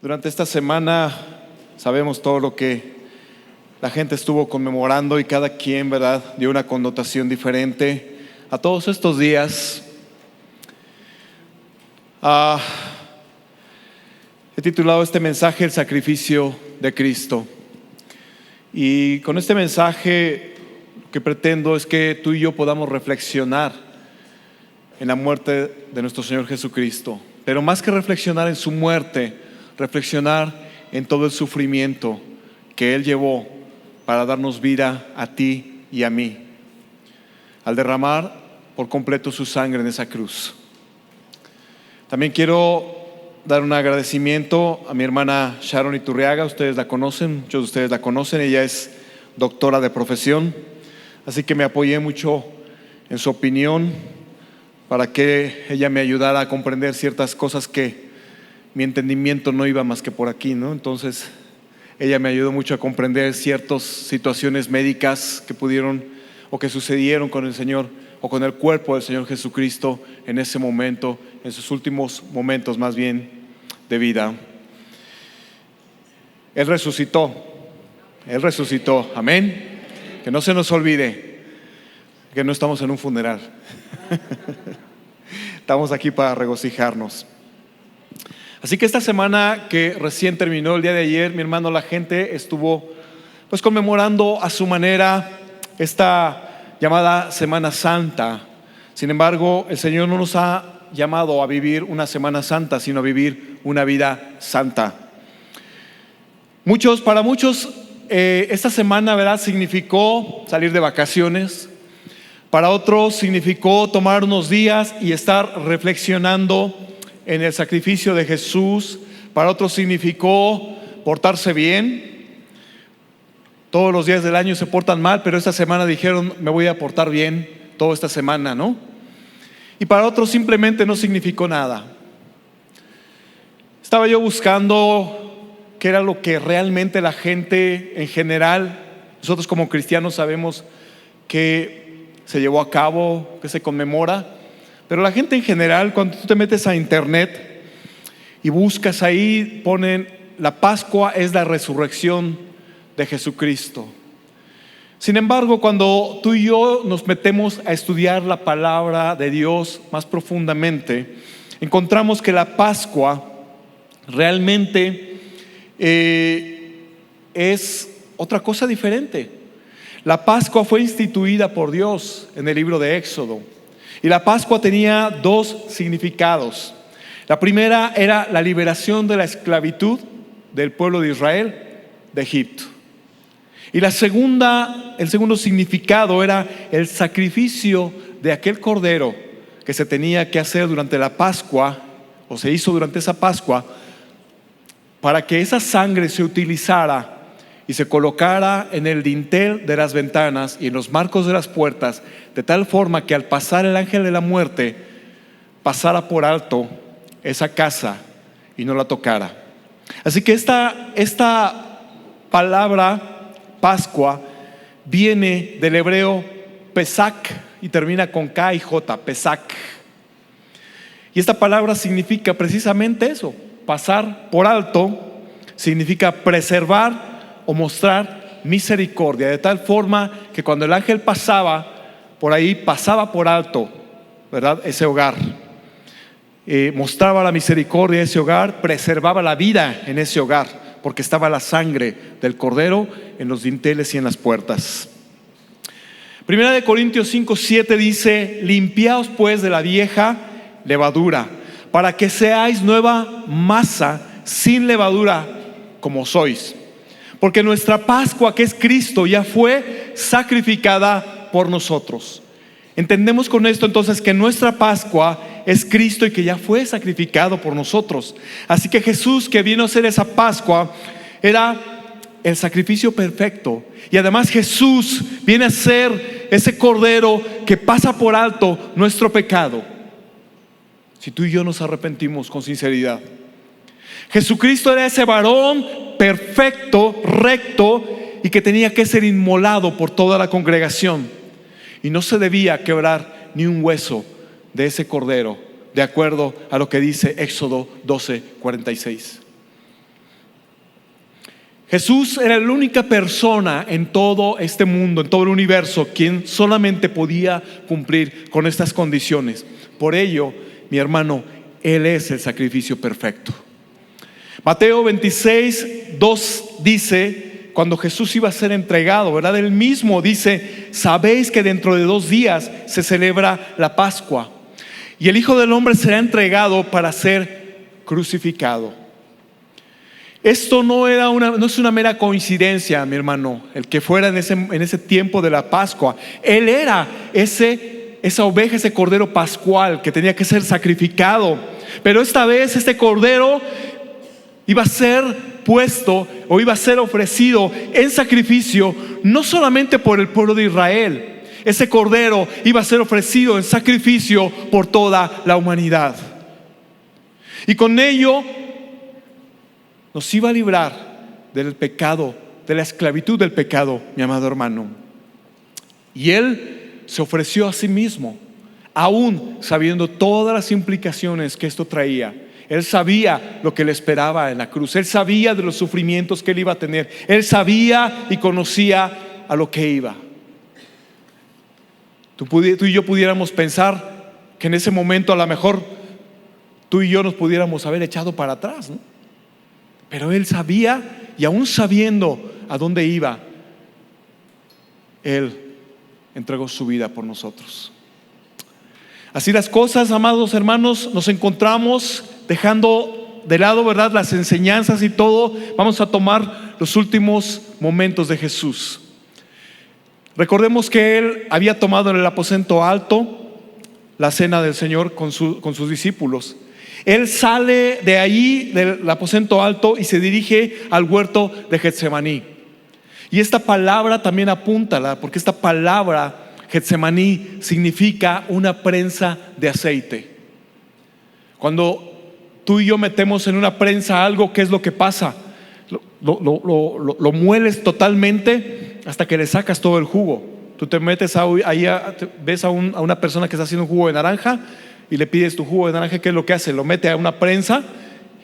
Durante esta semana sabemos todo lo que la gente estuvo conmemorando y cada quien, ¿verdad?, dio una connotación diferente a todos estos días. He titulado este mensaje El sacrificio de Cristo. Y con este mensaje lo que pretendo es que tú y yo podamos reflexionar en la muerte de nuestro Señor Jesucristo. Pero más que reflexionar en su muerte, reflexionar en todo el sufrimiento que Él llevó para darnos vida a ti y a mí, al derramar por completo su sangre en esa cruz. También quiero dar un agradecimiento a mi hermana Sharon Iturriaga. Ustedes la conocen, muchos de ustedes la conocen. Ella es doctora de profesión, así que me apoyé mucho en su opinión para que ella me ayudara a comprender ciertas cosas que mi entendimiento no iba más que por aquí, ¿no? Entonces ella me ayudó mucho a comprender ciertas situaciones médicas que pudieron o que sucedieron con el Señor o con el cuerpo del Señor Jesucristo en ese momento, en sus últimos momentos más bien de vida. Él resucitó, amén. Que no se nos olvide que no estamos en un funeral. Estamos aquí para regocijarnos. Así que esta semana que recién terminó, el día de ayer, mi hermano, la gente estuvo pues conmemorando a su manera esta llamada Semana Santa. Sin embargo, el Señor no nos ha llamado a vivir una Semana Santa, sino a vivir una vida santa. Para muchos, esta semana, ¿verdad?, significó salir de vacaciones. Para otros significó tomar unos días y estar reflexionando en el sacrificio de Jesús. Para otros significó portarse bien. Todos los días del año se portan mal, pero esta semana dijeron: me voy a portar bien toda esta semana, ¿no? Y para otros simplemente no significó nada. Estaba yo buscando qué era lo que realmente la gente en general, nosotros como cristianos sabemos que se llevó a cabo, que se conmemora. Pero la gente en general, cuando tú te metes a internet y buscas ahí, ponen: la Pascua es la resurrección de Jesucristo. Sin embargo, cuando tú y yo nos metemos a estudiar la palabra de Dios más profundamente, encontramos que la Pascua realmente es otra cosa diferente. La Pascua fue instituida por Dios en el libro de Éxodo. Y la Pascua tenía dos significados. La primera era la liberación de la esclavitud del pueblo de Israel de Egipto. Y el segundo significado era el sacrificio de aquel cordero que se tenía que hacer durante la Pascua, o se hizo durante esa Pascua, para que esa sangre se utilizara y se colocara en el dintel de las ventanas y en los marcos de las puertas, de tal forma que al pasar el ángel de la muerte pasara por alto esa casa y no la tocara. Así que esta palabra Pascua viene del hebreo Pesach y termina con K y J, Pesach. Y esta palabra significa precisamente eso: pasar por alto, significa preservar o mostrar misericordia, de tal forma que cuando el ángel pasaba por ahí, pasaba por alto, ¿verdad?, ese hogar, mostraba la misericordia de ese hogar, preservaba la vida en ese hogar, porque estaba la sangre del cordero en los dinteles y en las puertas. Primera de Corintios 5:7 dice: limpiaos pues de la vieja levadura, para que seáis nueva masa sin levadura como sois. Porque nuestra Pascua, que es Cristo, ya fue sacrificada por nosotros. Entendemos con esto entonces que nuestra Pascua es Cristo y que ya fue sacrificado por nosotros. Así que Jesús, que vino a hacer esa Pascua, era el sacrificio perfecto. Y además Jesús viene a ser ese cordero que pasa por alto nuestro pecado, si tú y yo nos arrepentimos con sinceridad. Jesucristo era ese varón perfecto, recto, y que tenía que ser inmolado por toda la congregación. Y no se debía quebrar ni un hueso de ese cordero, de acuerdo a lo que dice Éxodo 12:46. Jesús era la única persona en todo este mundo, en todo el universo, quien solamente podía cumplir con estas condiciones. Por ello, mi hermano, Él es el sacrificio perfecto. Mateo 26:2 dice, cuando Jesús iba a ser entregado, ¿verdad? Él mismo dice: sabéis que dentro de 2 días se celebra la Pascua, y el Hijo del Hombre será entregado para ser crucificado. Esto no es una mera coincidencia, mi hermano, el que fuera en ese tiempo de la Pascua. Él era esa oveja, ese cordero pascual que tenía que ser sacrificado. Pero esta vez este cordero iba a ser puesto o iba a ser ofrecido en sacrificio, no solamente por el pueblo de Israel. Ese cordero iba a ser ofrecido en sacrificio por toda la humanidad. Y con ello nos iba a librar del pecado, de la esclavitud del pecado, mi amado hermano. Y Él se ofreció a sí mismo, aún sabiendo todas las implicaciones que esto traía. Él sabía lo que le esperaba en la cruz. Él sabía de los sufrimientos que Él iba a tener. Él sabía y conocía a lo que iba. Tú y yo pudiéramos pensar que en ese momento a lo mejor tú y yo nos pudiéramos haber echado para atrás, ¿no? Pero Él sabía, y aún sabiendo a dónde iba, Él entregó su vida por nosotros. Así las cosas, amados hermanos, nos encontramos dejando de lado, ¿verdad?, las enseñanzas y todo. Vamos a tomar los últimos momentos de Jesús. Recordemos que Él había tomado en el aposento alto la cena del Señor con sus discípulos. Él sale de ahí, del aposento alto, y se dirige al huerto de Getsemaní. Y esta palabra también apúntala, porque esta palabra Getsemaní significa una prensa de aceite. Cuando tú y yo metemos en una prensa algo, ¿qué es lo que pasa? Lo mueles totalmente hasta que le sacas todo el jugo. Tú te metes ahí, ves a una persona que está haciendo un jugo de naranja y le pides tu jugo de naranja. ¿Qué es lo que hace? Lo mete a una prensa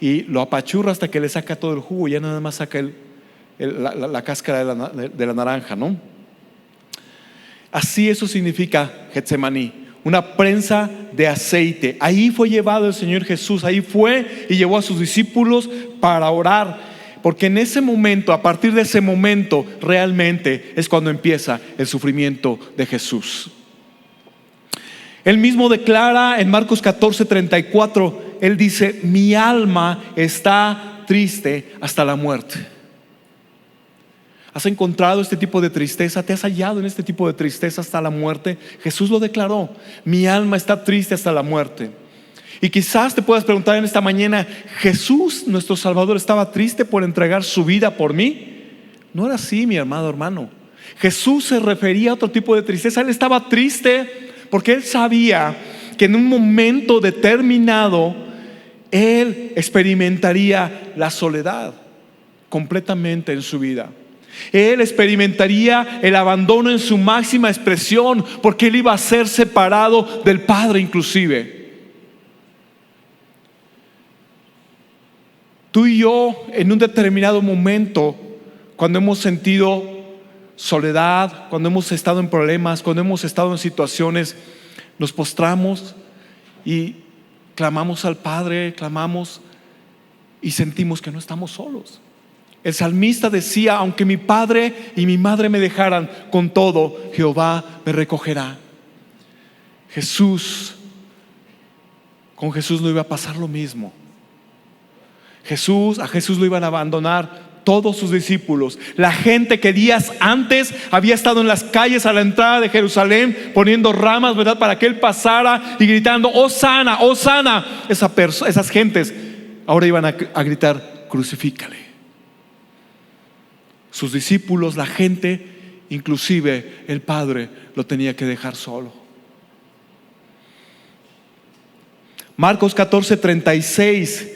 y lo apachurra hasta que le saca todo el jugo. Ya nada más saca la cáscara de la naranja, ¿no? Así eso significa Getsemaní, una prensa de aceite. Ahí fue llevado el Señor Jesús. Ahí fue y llevó a sus discípulos para orar, porque en ese momento, a partir de ese momento, realmente es cuando empieza el sufrimiento de Jesús. Él mismo declara en Marcos 14:34, Él dice: mi alma está triste hasta la muerte. ¿Has encontrado este tipo de tristeza? ¿Te has hallado en este tipo de tristeza hasta la muerte? Jesús lo declaró: mi alma está triste hasta la muerte. Y quizás te puedas preguntar en esta mañana: ¿Jesús, nuestro Salvador, estaba triste por entregar su vida por mí? No era así, mi amado hermano. Jesús se refería a otro tipo de tristeza. Él estaba triste porque Él sabía que en un momento determinado Él experimentaría la soledad completamente en su vida. Él experimentaría el abandono en su máxima expresión, porque Él iba a ser separado del Padre inclusive. Tú y yo, en un determinado momento, cuando hemos sentido soledad, cuando hemos estado en problemas, cuando hemos estado en situaciones, nos postramos y clamamos al Padre, clamamos y sentimos que no estamos solos. El salmista decía: aunque mi padre y mi madre me dejaran, con todo Jehová me recogerá. Con Jesús no iba a pasar lo mismo. A Jesús lo iban a abandonar todos sus discípulos. La gente que días antes había estado en las calles a la entrada de Jerusalén poniendo ramas, ¿verdad?, para que Él pasara y gritando: Hosana, Hosana. Esas gentes ahora iban a gritar: crucifícale. Sus discípulos, la gente, inclusive el Padre, lo tenía que dejar solo. Marcos 14:36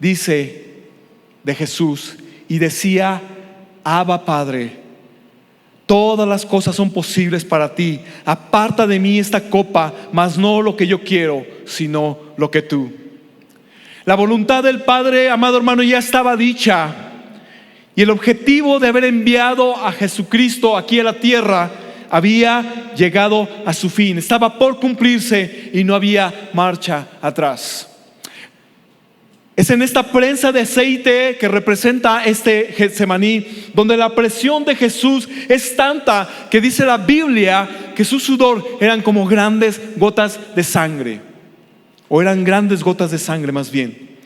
dice de Jesús: y decía: Abba, Padre, todas las cosas son posibles para ti. Aparta de mí esta copa, mas no lo que yo quiero, sino lo que tú. La voluntad del Padre, amado hermano, ya estaba dicha. Y el objetivo de haber enviado a Jesucristo aquí a la tierra había llegado a su fin. Estaba por cumplirse y no había marcha atrás. Es en esta prensa de aceite que representa este Getsemaní, donde la presión de Jesús es tanta que dice la Biblia que su sudor eran como grandes gotas de sangre, o eran grandes gotas de sangre más bien.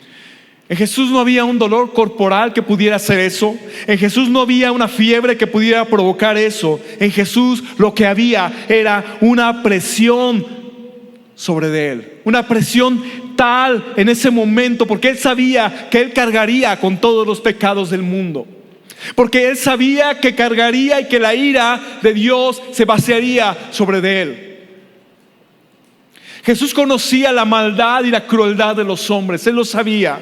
En Jesús no había un dolor corporal que pudiera hacer eso. En Jesús no había una fiebre que pudiera provocar eso. En Jesús lo que había era una presión sobre de él, una presión tal en ese momento, porque él sabía que él cargaría con todos los pecados del mundo, porque él sabía que cargaría y que la ira de Dios se vaciaría sobre de él. Jesús conocía la maldad y la crueldad de los hombres. Él lo sabía.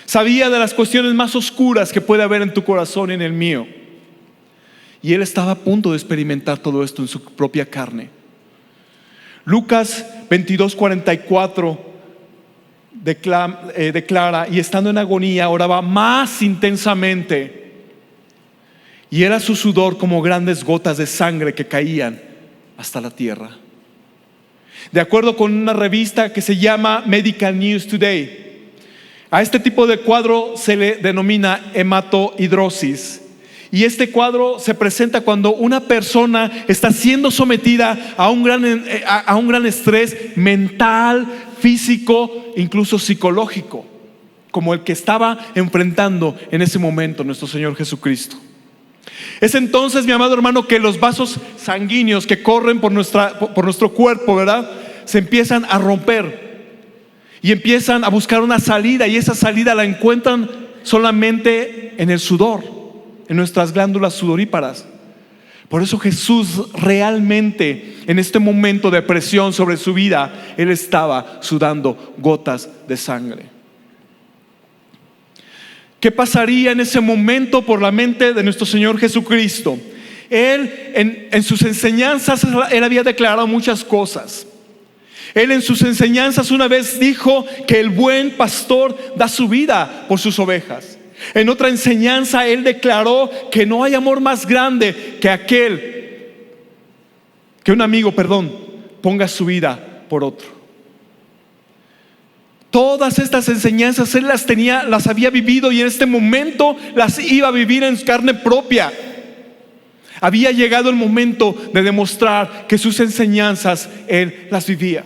Sabía de las cuestiones más oscuras que puede haber en tu corazón y en el mío. Y él estaba a punto de experimentar todo esto en su propia carne. Lucas 22:44 declara: y estando en agonía oraba más intensamente, y era su sudor como grandes gotas de sangre que caían hasta la tierra. De acuerdo con una revista que se llama Medical News Today, a este tipo de cuadro se le denomina hematohidrosis. Y este cuadro se presenta cuando una persona está siendo sometida a un gran estrés mental, físico, incluso psicológico, como el que estaba enfrentando en ese momento nuestro Señor Jesucristo. Es entonces, mi amado hermano, que los vasos sanguíneos que corren por nuestro cuerpo, ¿verdad?, se empiezan a romper y empiezan a buscar una salida, y esa salida la encuentran solamente en el sudor, en nuestras glándulas sudoríparas. Por eso Jesús realmente, en este momento de presión sobre su vida, él estaba sudando gotas de sangre. ¿Qué pasaría en ese momento por la mente de nuestro Señor Jesucristo? Él en sus enseñanzas, él había declarado muchas cosas. Él en sus enseñanzas una vez dijo que el buen pastor da su vida por sus ovejas. En otra enseñanza él declaró que no hay amor más grande que un amigo ponga su vida por otro. Todas estas enseñanzas él las había vivido, y en este momento las iba a vivir en carne propia. Había llegado el momento de demostrar que sus enseñanzas él las vivía.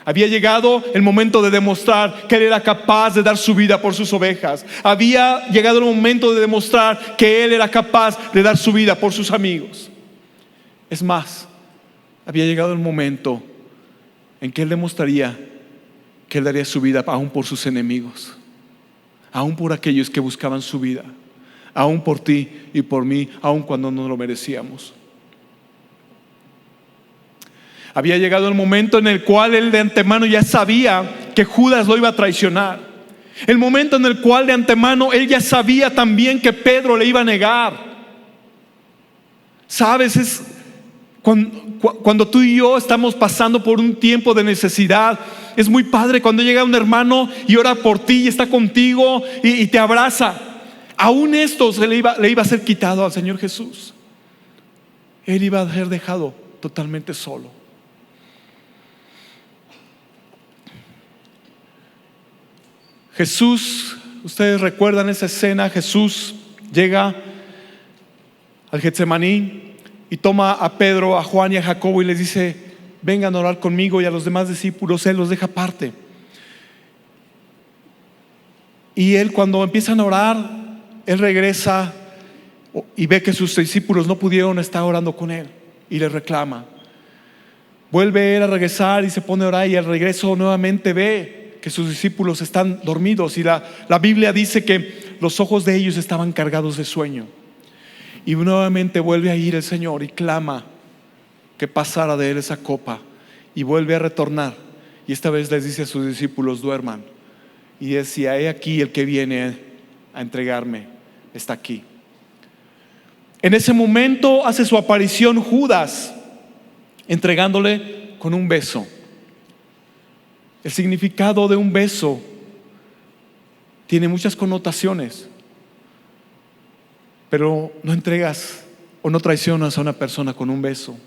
Había llegado el momento de demostrar que él era capaz de dar su vida por sus ovejas. Había llegado el momento de demostrar que él era capaz de dar su vida por sus amigos. Es más, había llegado el momento en que él demostraría que él daría su vida aún por sus enemigos, aún por aquellos que buscaban su vida, aún por ti y por mí, aún cuando no lo merecíamos. Había llegado el momento en el cual él de antemano ya sabía que Judas lo iba a traicionar. El momento en el cual de antemano él ya sabía también que Pedro le iba a negar. Sabes, es cuando tú y yo estamos pasando por un tiempo de necesidad, es muy padre cuando llega un hermano y ora por ti y está contigo y te abraza. Aún esto le iba a ser quitado al Señor Jesús. Él iba a ser dejado totalmente solo. Jesús, ustedes recuerdan esa escena. Jesús llega al Getsemaní y toma a Pedro, a Juan y a Jacobo y les dice: vengan a orar conmigo, y a los demás discípulos él los deja aparte. Y él, cuando empiezan a orar, él regresa y ve que sus discípulos no pudieron estar orando con él, y les reclama. Vuelve él a regresar y se pone a orar, y al regreso nuevamente ve que sus discípulos están dormidos, y la Biblia dice que los ojos de ellos estaban cargados de sueño. Y nuevamente vuelve a ir el Señor y clama que pasara de él esa copa, y vuelve a retornar, y esta vez les dice a sus discípulos: duerman. Y decía: he aquí el que viene a entregarme está aquí. En ese momento hace su aparición Judas, entregándole con un beso. El significado de un beso tiene muchas connotaciones. pero no entregas o no traicionas a una persona con un beso.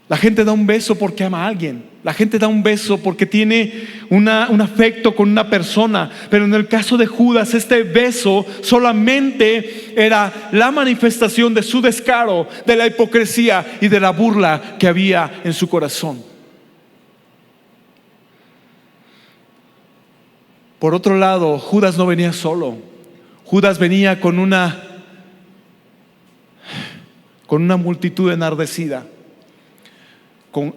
La gente da un beso porque ama a alguien. La gente da un beso porque tiene un afecto con una persona. Pero en el caso de Judas, este beso solamente era la manifestación de su descaro, de la hipocresía y de la burla que había en su corazón. Por otro lado, Judas no venía solo. Judas venía con una multitud enardecida,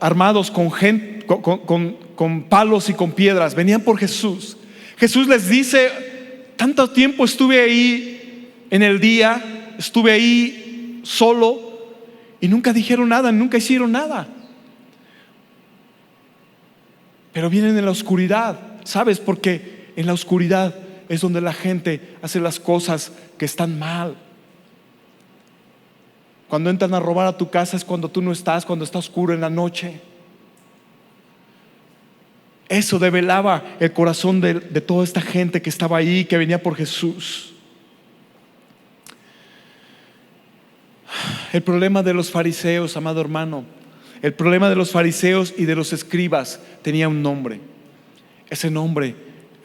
armados con palos y con piedras. Venían por Jesús. Jesús les dice: tanto tiempo estuve ahí en el día, estuve ahí solo y nunca dijeron nada, nunca hicieron nada. Pero vienen en la oscuridad, ¿sabes? Porque en la oscuridad es donde la gente hace las cosas que están mal. Cuando entran a robar a tu casa es cuando tú no estás, cuando está oscuro en la noche. Eso develaba el corazón de toda esta gente que estaba ahí, que venía por Jesús. El problema de los fariseos, amado hermano, el problema de los fariseos y de los escribas tenía un nombre. Ese nombre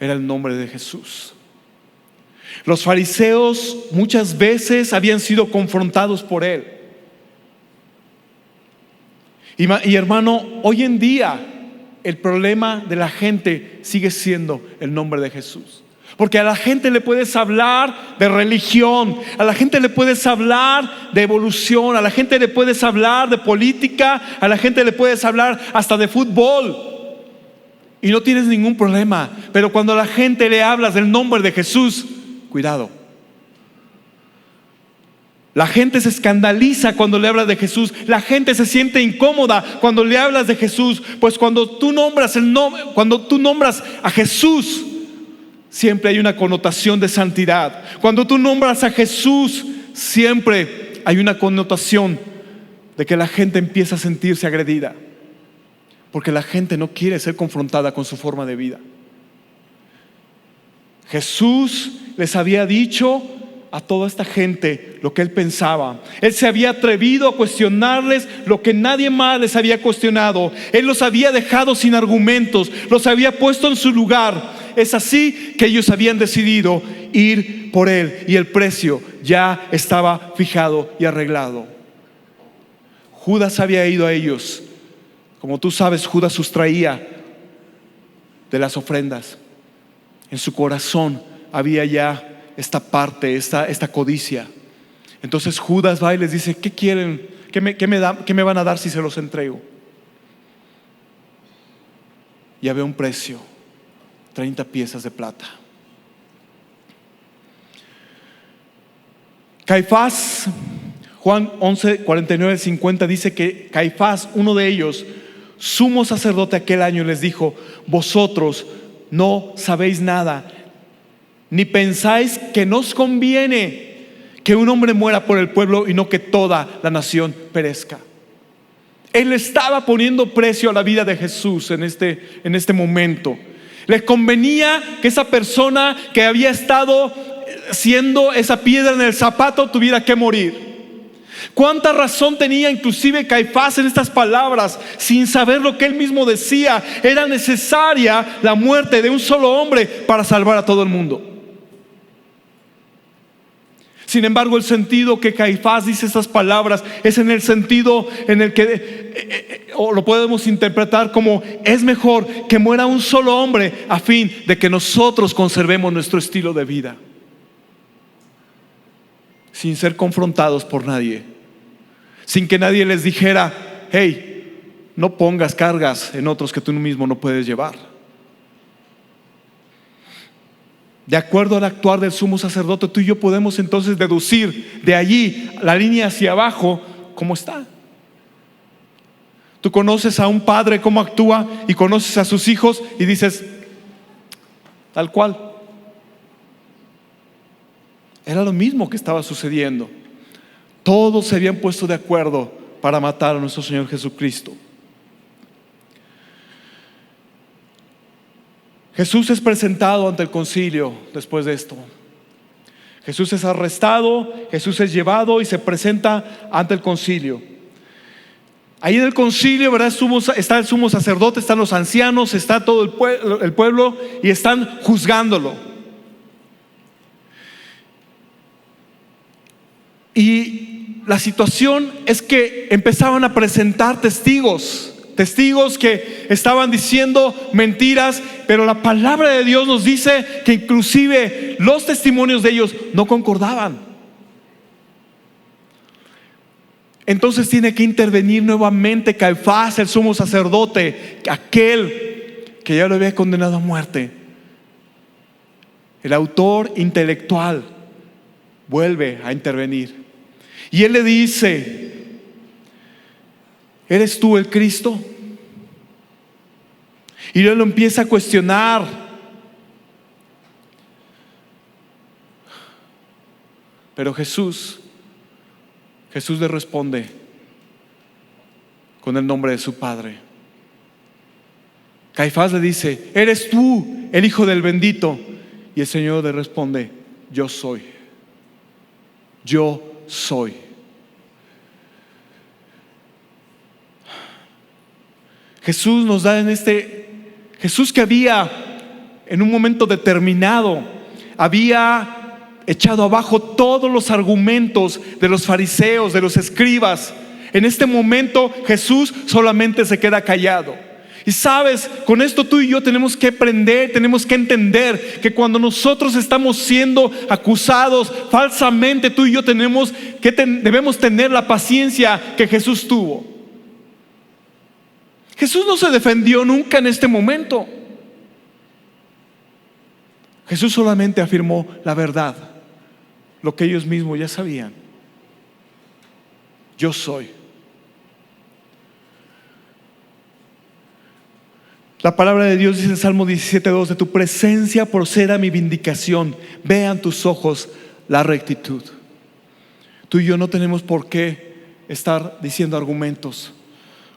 era el nombre de Jesús. Los fariseos muchas veces habían sido confrontados por él. Y hermano, hoy en día el problema de la gente sigue siendo el nombre de Jesús. Porque a la gente le puedes hablar de religión, a la gente le puedes hablar de evolución, a la gente le puedes hablar de política, a la gente le puedes hablar hasta de fútbol y no tienes ningún problema. Pero cuando a la gente le hablas del nombre de Jesús, cuidado. La gente se escandaliza cuando le hablas de Jesús. La gente se siente incómoda cuando le hablas de Jesús. Pues cuando tú nombras a Jesús, siempre hay una connotación de santidad. Cuando tú nombras a Jesús, siempre hay una connotación de que la gente empieza a sentirse agredida, porque la gente no quiere ser confrontada con su forma de vida. Jesús les había dicho a toda esta gente lo que él pensaba. Él se había atrevido a cuestionarles lo que nadie más les había cuestionado. Él los había dejado sin argumentos, los había puesto en su lugar. Es así que ellos habían decidido ir por él, y el precio ya estaba fijado y arreglado. Judas había ido a ellos. Como tú sabes, Judas sustraía de las ofrendas. En su corazón había ya esta parte, esta codicia. Entonces Judas va y les dice: ¿qué quieren? ¿Qué me van a dar si se los entrego? Y había un precio: 30 piezas de plata. Caifás, Juan 11, 49, 50 dice que Caifás, uno de ellos, sumo sacerdote aquel año, les dijo: vosotros no sabéis nada, ni pensáis que nos conviene que un hombre muera por el pueblo y no que toda la nación perezca. Él estaba poniendo precio a la vida de Jesús en este momento. Le convenía que esa persona que había estado siendo esa piedra en el zapato tuviera que morir. ¿Cuánta razón tenía inclusive Caifás en estas palabras, sin saber lo que él mismo decía? Era necesaria la muerte de un solo hombre para salvar a todo el mundo. Sin embargo, el sentido que Caifás dice estas palabras es en el sentido en el que o lo podemos interpretar como: es mejor que muera un solo hombre a fin de que nosotros conservemos nuestro estilo de vida, sin ser confrontados por nadie, sin que nadie les dijera: hey, no pongas cargas en otros que tú mismo no puedes llevar. De acuerdo al actuar del sumo sacerdote, tú y yo podemos entonces deducir de allí la línea hacia abajo cómo está. Tú conoces a un padre cómo actúa y conoces a sus hijos y dices: tal cual. Era lo mismo que estaba sucediendo. Todos se habían puesto de acuerdo para matar a nuestro Señor Jesucristo. Jesús es presentado ante el concilio después de esto. Jesús es arrestado, Jesús es llevado y se presenta ante el concilio. Ahí en el concilio, ¿verdad? Está el sumo sacerdote, están los ancianos, está todo el pueblo y están juzgándolo. Y la situación es que empezaban a presentar testigos que estaban diciendo mentiras, pero la palabra de Dios nos dice que inclusive los testimonios de ellos no concordaban. Entonces tiene que intervenir nuevamente Caifás, el sumo sacerdote, aquel que ya lo había condenado a muerte. El autor intelectual vuelve a intervenir y él le dice: ¿eres tú el Cristo? Y él lo empieza a cuestionar. Pero Jesús le responde con el nombre de su Padre. Caifás le dice: ¿eres tú el Hijo del Bendito? Y el Señor le responde: yo soy. Yo soy. Jesús nos da Jesús que había en un momento determinado había echado abajo todos los argumentos de los fariseos, de los escribas. En este momento Jesús solamente se queda callado. Y sabes, con esto tú y yo tenemos que aprender, tenemos que entender que cuando nosotros estamos siendo acusados falsamente, tú y yo debemos tener la paciencia que Jesús tuvo. Jesús no se defendió nunca en este momento. Jesús solamente afirmó la verdad, lo que ellos mismos ya sabían. Yo soy. La palabra de Dios dice en Salmo 17:2: de tu presencia proceda mi vindicación, vean tus ojos la rectitud. Tú y yo no tenemos por qué estar diciendo argumentos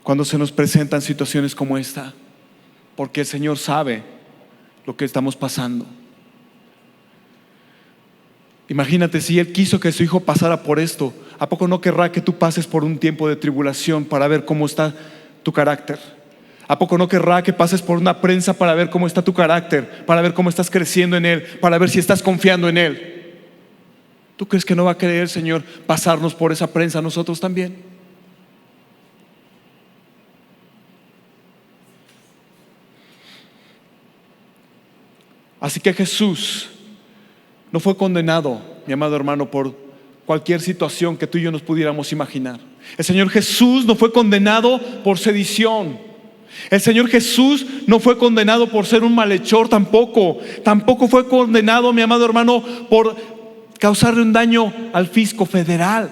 cuando se nos presentan situaciones como esta, porque el Señor sabe lo que estamos pasando. Imagínate, si Él quiso que su hijo pasara por esto, ¿a poco no querrá que tú pases por un tiempo de tribulación para ver cómo está tu carácter? ¿A poco no querrá que pases por una prensa para ver cómo está tu carácter, para ver cómo estás creciendo en Él, para ver si estás confiando en Él? ¿Tú crees que no va a querer el Señor pasarnos por esa prensa a nosotros también? Así que Jesús no fue condenado, mi amado hermano, por cualquier situación que tú y yo nos pudiéramos imaginar. El Señor Jesús no fue condenado por sedición. El Señor Jesús no fue condenado por ser un malhechor tampoco. Tampoco fue condenado, mi amado hermano, por causarle un daño al fisco federal.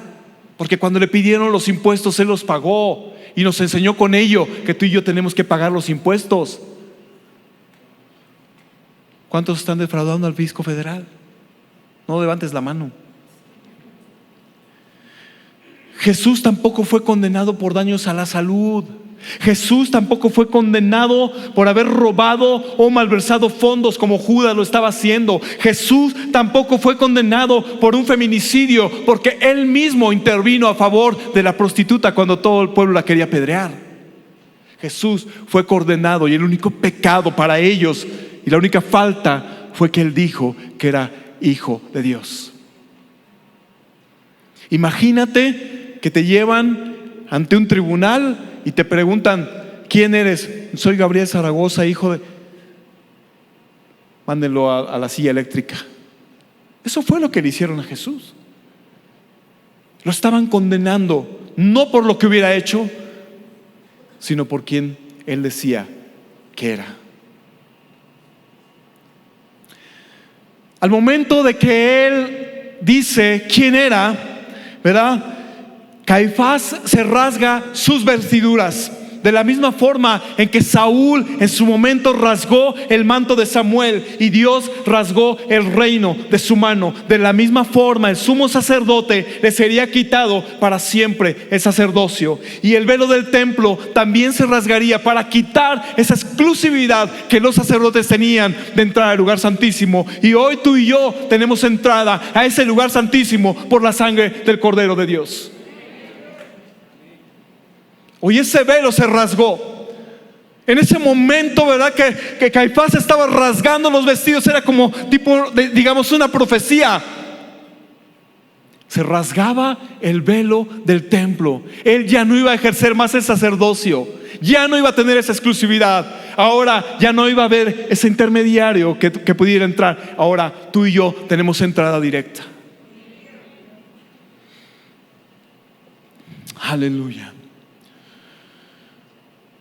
Porque cuando le pidieron los impuestos, Él los pagó y nos enseñó con ello que tú y yo tenemos que pagar los impuestos. ¿Cuántos están defraudando al fisco federal? No levantes la mano. Jesús tampoco fue condenado por daños a la salud. Jesús tampoco fue condenado por haber robado o malversado fondos como Judas lo estaba haciendo. Jesús tampoco fue condenado por un feminicidio, porque Él mismo intervino a favor de la prostituta cuando todo el pueblo la quería apedrear. Jesús fue condenado y el único pecado para ellos y la única falta fue que Él dijo que era Hijo de Dios. Imagínate que te llevan ante un tribunal y te preguntan: ¿quién eres? Soy Gabriel Zaragoza, hijo de... Mándenlo a la silla eléctrica. Eso fue lo que le hicieron a Jesús. Lo estaban condenando, no por lo que hubiera hecho, sino por quien Él decía que era. Al momento de que Él dice quién era, ¿verdad? Caifás se rasga sus vestiduras. De la misma forma en que Saúl en su momento rasgó el manto de Samuel y Dios rasgó el reino de su mano, de la misma forma el sumo sacerdote le sería quitado para siempre el sacerdocio, y el velo del templo también se rasgaría para quitar esa exclusividad que los sacerdotes tenían de entrar al lugar santísimo. Y hoy tú y yo tenemos entrada a ese lugar santísimo por la sangre del Cordero de Dios. Hoy ese velo se rasgó. En ese momento, ¿verdad? Que Caifás estaba rasgando los vestidos, era como tipo, digamos, una profecía. Se rasgaba el velo del templo. Él ya no iba a ejercer más el sacerdocio, ya no iba a tener esa exclusividad. Ahora ya no iba a haber ese intermediario que pudiera entrar. Ahora tú y yo tenemos entrada directa. Aleluya.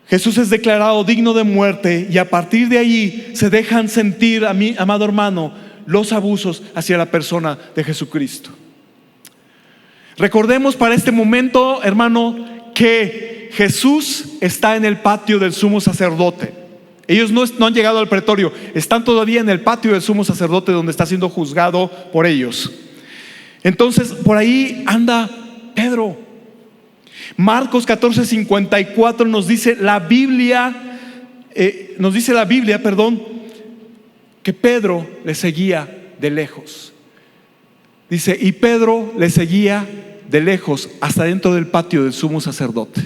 Jesús es declarado digno de muerte, y a partir de allí se dejan sentir, a mí, amado hermano, los abusos hacia la persona de Jesucristo. Recordemos para este momento, hermano, que Jesús está en el patio del sumo sacerdote. Ellos no han llegado al pretorio, están todavía en el patio del sumo sacerdote, donde está siendo juzgado por ellos. Entonces por ahí anda Pedro. Marcos 14:54 nos dice la Biblia, que Pedro le seguía de lejos. Dice, y Pedro le seguía de lejos hasta dentro del patio del sumo sacerdote.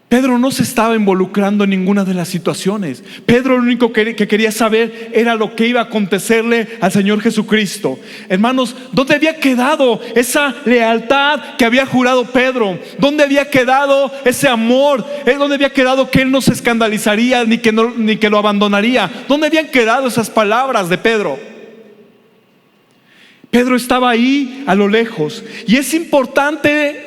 Pedro no se estaba involucrando en ninguna de las situaciones. Pedro lo único que quería saber era lo que iba a acontecerle al Señor Jesucristo. Hermanos, ¿dónde había quedado esa lealtad que había jurado Pedro? ¿Dónde había quedado ese amor? ¿Dónde había quedado que él no se escandalizaría ni que lo abandonaría? ¿Dónde habían quedado esas palabras de Pedro? Pedro estaba ahí a lo lejos. Y es importante,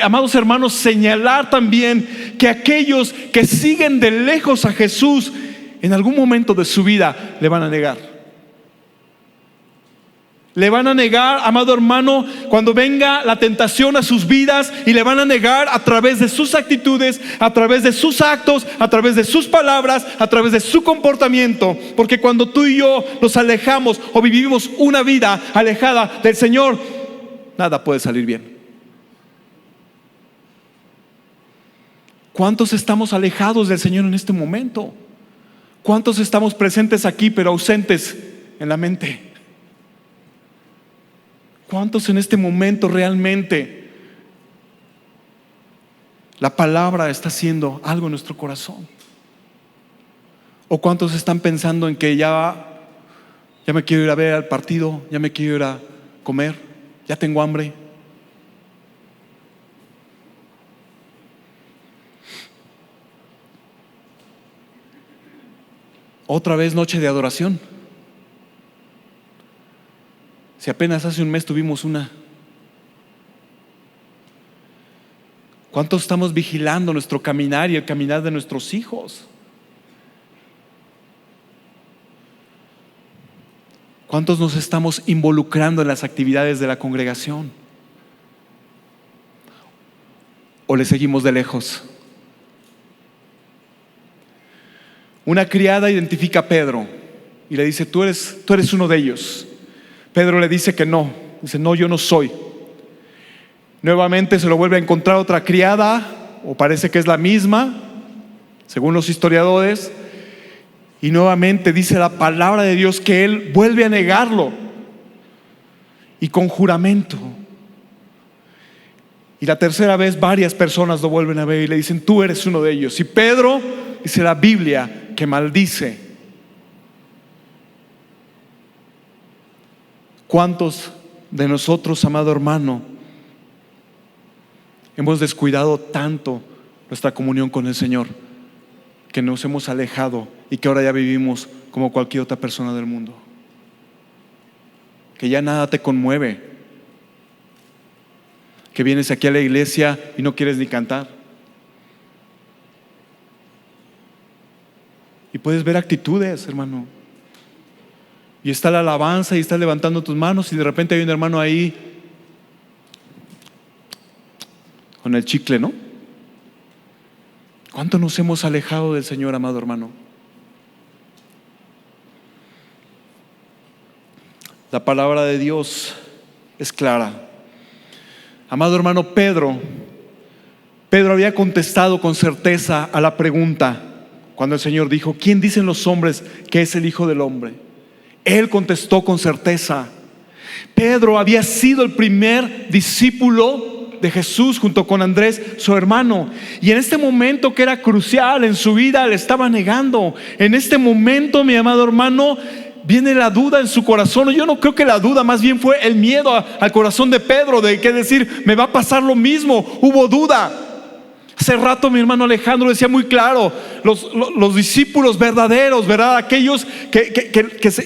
amados hermanos, señalar también que aquellos que siguen de lejos a Jesús, en algún momento de su vida le van a negar. Le van a negar, amado hermano, cuando venga la tentación a sus vidas, y le van a negar a través de sus actitudes, a través de sus actos, a través de sus palabras, a través de su comportamiento. Porque cuando tú y yo nos alejamos o vivimos una vida alejada del Señor, nada puede salir bien. ¿Cuántos estamos alejados del Señor en este momento? ¿Cuántos estamos presentes aquí pero ausentes en la mente? ¿Cuántos en este momento realmente la palabra está haciendo algo en nuestro corazón? ¿O cuántos están pensando en que ya me quiero ir a ver al partido, ya me quiero ir a comer, ya tengo hambre? Otra vez noche de adoración. Si apenas hace un mes tuvimos una. ¿Cuántos estamos vigilando nuestro caminar y el caminar de nuestros hijos? ¿Cuántos nos estamos involucrando en las actividades de la congregación? ¿O le seguimos de lejos? Una criada identifica a Pedro y le dice, tú eres uno de ellos. Pedro le dice que no. Dice, no, yo no soy. Nuevamente se lo vuelve a encontrar otra criada, o parece que es la misma, según los historiadores, y nuevamente dice la palabra de Dios que él vuelve a negarlo, y con juramento. Y la tercera vez varias personas lo vuelven a ver y le dicen, tú eres uno de ellos. Y Pedro, dice la Biblia, que maldice. ¿Cuántos de nosotros, amado hermano, hemos descuidado tanto nuestra comunión con el Señor, que nos hemos alejado y que ahora ya vivimos como cualquier otra persona del mundo? Que ya nada te conmueve, que vienes aquí a la iglesia y no quieres ni cantar. Y puedes ver actitudes, hermano. Y está la alabanza y estás levantando tus manos, y de repente hay un hermano ahí con el chicle, ¿no? ¿Cuánto nos hemos alejado del Señor, amado hermano? La palabra de Dios es clara. Amado hermano, Pedro había contestado con certeza a la pregunta cuando el Señor dijo: ¿quién dicen los hombres que es el Hijo del Hombre? Él contestó con certeza. Pedro había sido el primer discípulo de Jesús junto con Andrés, su hermano, y en este momento que era crucial en su vida, le estaba negando. En este momento, mi amado hermano, viene la duda en su corazón. Yo no creo que la duda, más bien fue el miedo al corazón de Pedro, de que decir: me va a pasar lo mismo. Hubo duda. Hace rato mi hermano Alejandro decía muy claro: los discípulos verdaderos, ¿verdad? Aquellos que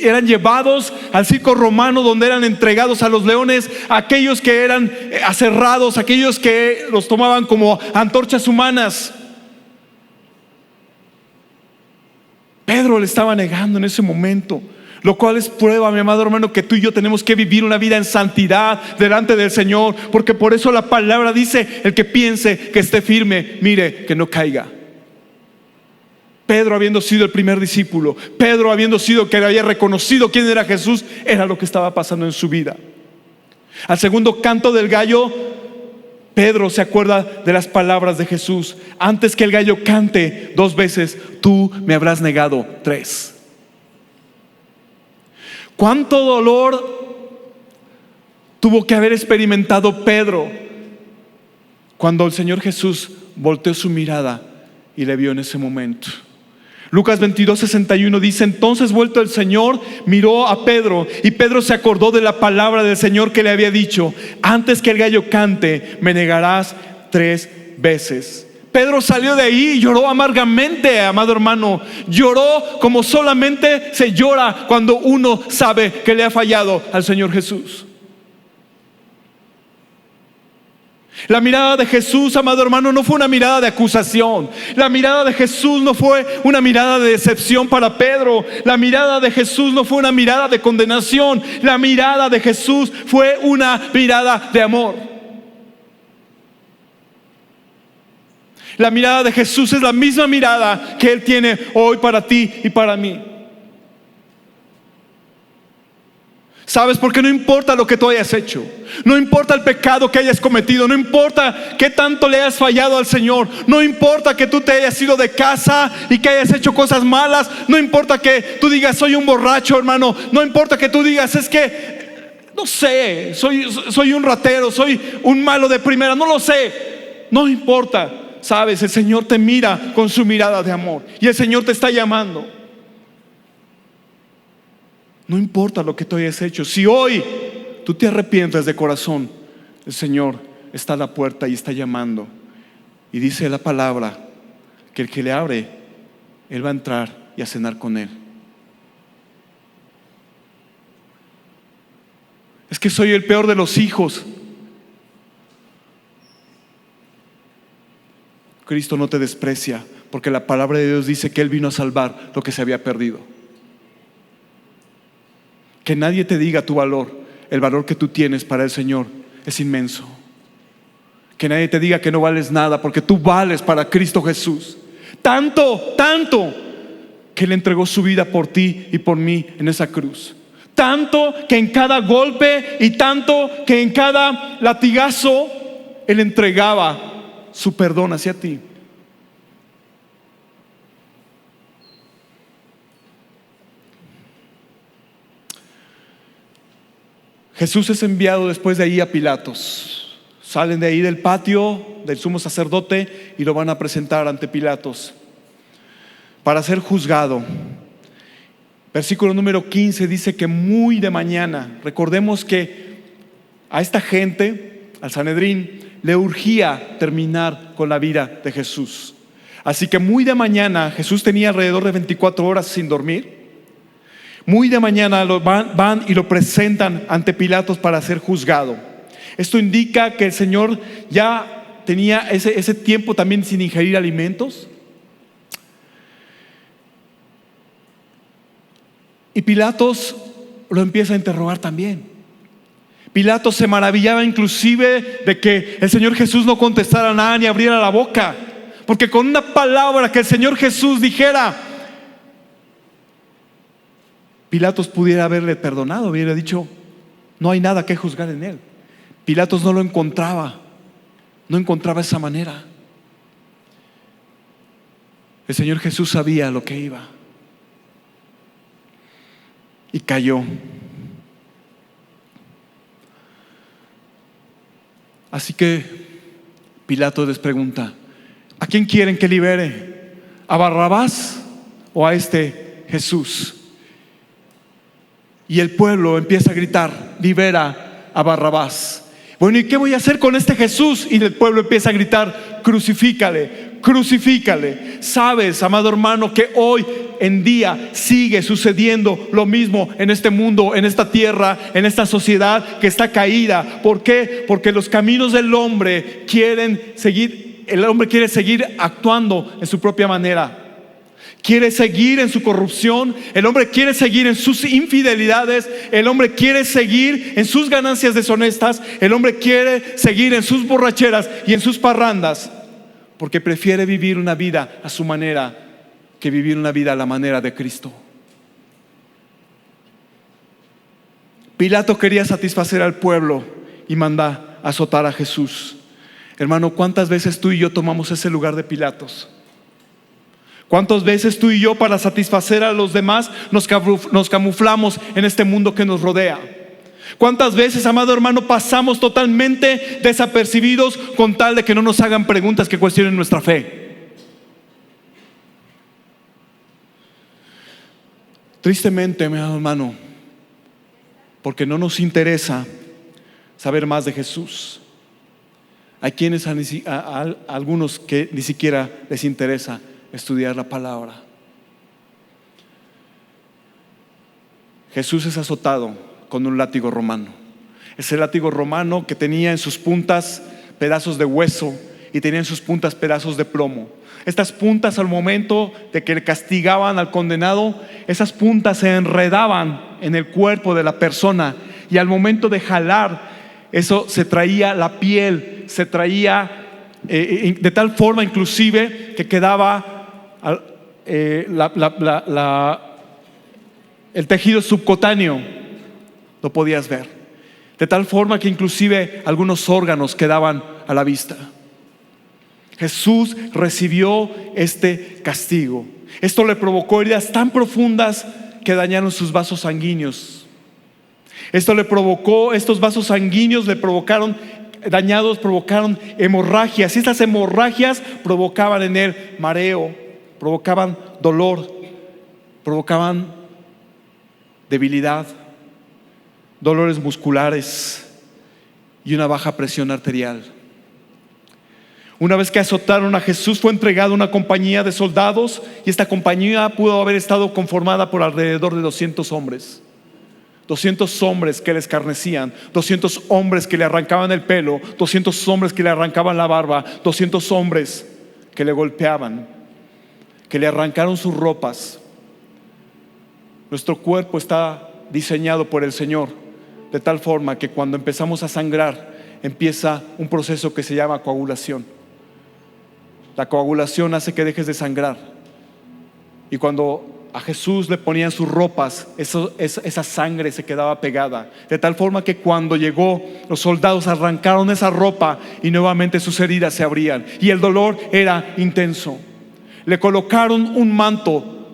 eran llevados al circo romano, donde eran entregados a los leones, aquellos que eran aserrados, aquellos que los tomaban como antorchas humanas. Pedro le estaba negando en ese momento, lo cual es prueba, mi amado hermano, que tú y yo tenemos que vivir una vida en santidad delante del Señor, porque por eso la palabra dice: el que piense que esté firme, mire que no caiga. Pedro, habiendo sido el primer discípulo, Pedro, habiendo sido que había reconocido quién era Jesús, era lo que estaba pasando en su vida. Al segundo canto del gallo, Pedro se acuerda de las palabras de Jesús: antes que el gallo cante 2 veces, tú me habrás negado 3. ¿Cuánto dolor tuvo que haber experimentado Pedro cuando el Señor Jesús volteó su mirada y le vio en ese momento? Lucas 22:61 dice: entonces vuelto el Señor, miró a Pedro, y Pedro se acordó de la palabra del Señor que le había dicho: antes que el gallo cante, me negarás 3 veces. Pedro salió de ahí y lloró amargamente, amado hermano. Lloró como solamente se llora cuando uno sabe que le ha fallado al Señor Jesús. La mirada de Jesús, amado hermano, no fue una mirada de acusación. La mirada de Jesús no fue una mirada de decepción para Pedro. La mirada de Jesús no fue una mirada de condenación. La mirada de Jesús fue una mirada de amor. La mirada de Jesús es la misma mirada que Él tiene hoy para ti y para mí. ¿Sabes? Porque no importa lo que tú hayas hecho, no importa el pecado que hayas cometido, no importa qué tanto le hayas fallado al Señor, no importa que tú te hayas ido de casa y que hayas hecho cosas malas, no importa que tú digas: soy un borracho, hermano, no importa que tú digas: es que no sé, soy un ratero, soy un malo de primera, no lo sé. No importa. Sabes, el Señor te mira con su mirada de amor, y el Señor te está llamando. No importa lo que tú hayas hecho, si hoy tú te arrepientes de corazón, el Señor está a la puerta y está llamando. Y dice la palabra que el que le abre, Él va a entrar y a cenar con Él. Es que soy el peor de los hijos. Cristo no te desprecia, porque la palabra de Dios dice que Él vino a salvar lo que se había perdido. Que nadie te diga tu valor. El valor que tú tienes para el Señor es inmenso. Que nadie te diga que no vales nada, porque tú vales para Cristo Jesús. Tanto que Él entregó su vida por ti y por mí en esa cruz. Tanto que en cada golpe y tanto que en cada latigazo Él entregaba su perdón hacia ti. Jesús es enviado después de ahí a Pilatos. Salen de ahí del patio del sumo sacerdote y lo van a presentar ante Pilatos para ser juzgado. Versículo número 15 dice que muy de mañana, recordemos que a esta gente, al Sanedrín, le urgía terminar con la vida de Jesús. Así que muy de mañana, Jesús tenía alrededor de 24 horas sin dormir. Muy de mañana van y lo presentan ante Pilatos para ser juzgado. Esto indica que el Señor ya tenía ese tiempo también sin ingerir alimentos. Y Pilatos lo empieza a interrogar también. Pilato se maravillaba inclusive de que el Señor Jesús no contestara nada ni abriera la boca, porque con una palabra que el Señor Jesús dijera, Pilatos pudiera haberle perdonado, hubiera dicho, no hay nada que juzgar en él. Pilatos no lo encontraba, no encontraba esa manera. El Señor Jesús sabía lo que iba y cayó. Así que Pilato les pregunta, ¿a quién quieren que libere? ¿A Barrabás o a este Jesús? Y el pueblo empieza a gritar, libera a Barrabás. Bueno, ¿y qué voy a hacer con este Jesús? Y el pueblo empieza a gritar, crucifícale, crucifícale. Sabes, amado hermano, que hoy en día sigue sucediendo lo mismo en este mundo, en esta tierra, en esta sociedad que está caída. ¿Por qué? Porque los caminos del hombre quieren seguir, el hombre quiere seguir actuando en su propia manera. Quiere seguir en su corrupción, el hombre quiere seguir en sus infidelidades, el hombre quiere seguir en sus ganancias deshonestas, el hombre quiere seguir en sus borracheras y en sus parrandas, porque prefiere vivir una vida a su manera que vivir una vida a la manera de Cristo. Pilato quería satisfacer al pueblo y manda a azotar a Jesús. Hermano, ¿cuántas veces tú y yo tomamos ese lugar de Pilatos? ¿Cuántas veces tú y yo, para satisfacer a los demás, nos camuflamos en este mundo que nos rodea? ¿Cuántas veces, amado hermano, pasamos totalmente desapercibidos con tal de que no nos hagan preguntas que cuestionen nuestra fe? Tristemente, mi hermano, porque no nos interesa saber más de Jesús. Hay quienes, a algunos que ni siquiera les interesa estudiar la palabra. Jesús es azotado con un látigo romano. Ese látigo romano que tenía en sus puntas pedazos de hueso y tenía en sus puntas pedazos de plomo. Estas puntas, al momento de que le castigaban al condenado, esas puntas se enredaban en el cuerpo de la persona, y al momento de jalar, eso se traía la piel, se traía de tal forma inclusive que quedaba el tejido subcutáneo, lo podías ver, de tal forma que inclusive algunos órganos quedaban a la vista. Jesús recibió este castigo. Esto le provocó heridas tan profundas que dañaron sus vasos sanguíneos. Estos vasos sanguíneos le provocaron dañados, provocaron hemorragias, y estas hemorragias provocaban en él mareo, provocaban dolor, provocaban debilidad, dolores musculares y una baja presión arterial. Una vez que azotaron a Jesús, fue entregado a una compañía de soldados, y esta compañía pudo haber estado conformada por alrededor de 200 hombres. 200 hombres que le escarnecían, 200 hombres que le arrancaban el pelo, 200 hombres que le arrancaban la barba, 200 hombres que le golpeaban, que le arrancaron sus ropas. Nuestro cuerpo está diseñado por el Señor de tal forma que cuando empezamos a sangrar, empieza un proceso que se llama coagulación. La coagulación hace que dejes de sangrar, y cuando a Jesús le ponían sus ropas, esa sangre se quedaba pegada, de tal forma que cuando llegó, los soldados arrancaron esa ropa y nuevamente sus heridas se abrían, y el dolor era intenso. Le colocaron un manto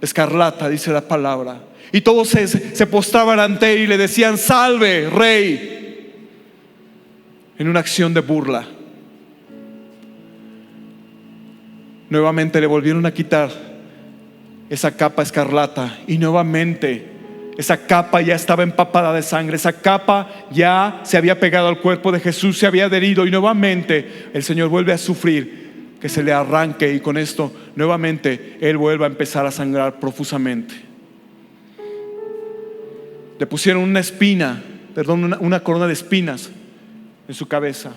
escarlata, dice la palabra, y todos se postraban ante él y le decían: salve, rey, en una acción de burla. Nuevamente le volvieron a quitar esa capa escarlata, y nuevamente esa capa ya estaba empapada de sangre. Esa capa ya se había pegado al cuerpo de Jesús, se había adherido, y nuevamente el Señor vuelve a sufrir que se le arranque, y con esto nuevamente él vuelve a empezar a sangrar profusamente. Le pusieron una corona de espinas en su cabeza.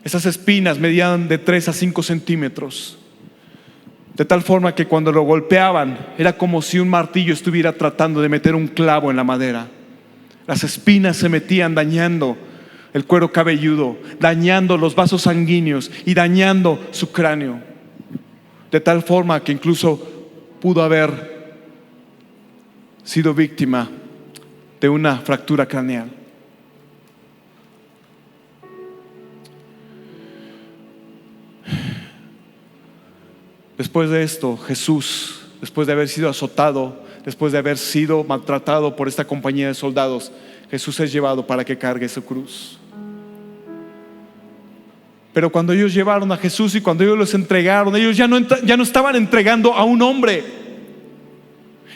Esas espinas medían de 3 a 5 centímetros, de tal forma que cuando lo golpeaban era como si un martillo estuviera tratando de meter un clavo en la madera. Las espinas se metían dañando el cuero cabelludo, dañando los vasos sanguíneos y dañando su cráneo, de tal forma que incluso pudo haber sido víctima de una fractura craneal. Después de esto, Jesús, después de haber sido azotado, después de haber sido maltratado por esta compañía de soldados, Jesús es llevado para que cargue su cruz. Pero cuando ellos llevaron a Jesús y cuando ellos los entregaron, ellos ya no estaban entregando a un hombre,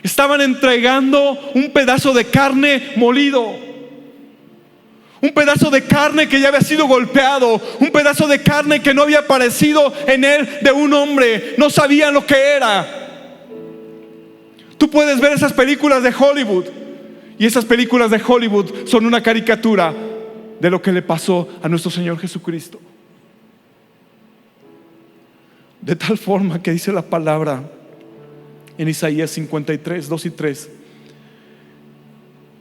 estaban entregando un pedazo de carne molido, un pedazo de carne que ya había sido golpeado, un pedazo de carne que no había aparecido en él de un hombre. No sabían lo que era. Tú puedes ver esas películas de Hollywood, y esas películas de Hollywood son una caricatura de lo que le pasó a nuestro Señor Jesucristo. De tal forma que dice la palabra en Isaías 53, 2 y 3: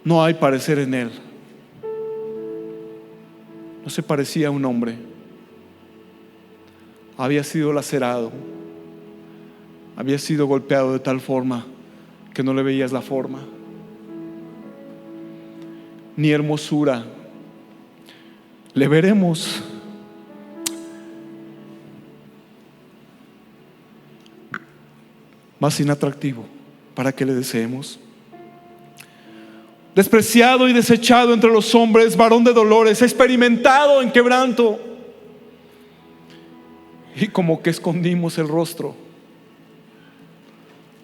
no hay parecer en él. No se parecía a un hombre. Había sido lacerado, había sido golpeado de tal forma que no le veías la forma, ni hermosura. Le veremos más inatractivo para que le deseemos. Despreciado y desechado entre los hombres, varón de dolores, experimentado en quebranto, y como que escondimos el rostro,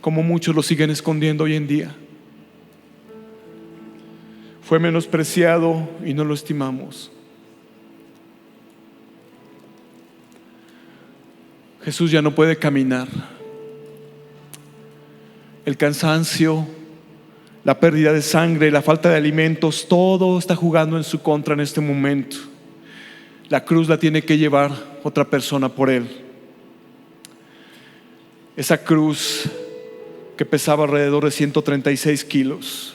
como muchos lo siguen escondiendo hoy en día. Fue menospreciado y no lo estimamos. Jesús ya no puede caminar. El cansancio, la pérdida de sangre, la falta de alimentos, todo está jugando en su contra en este momento. La cruz la tiene que llevar otra persona por él. Esa cruz que pesaba alrededor de 136 kilos.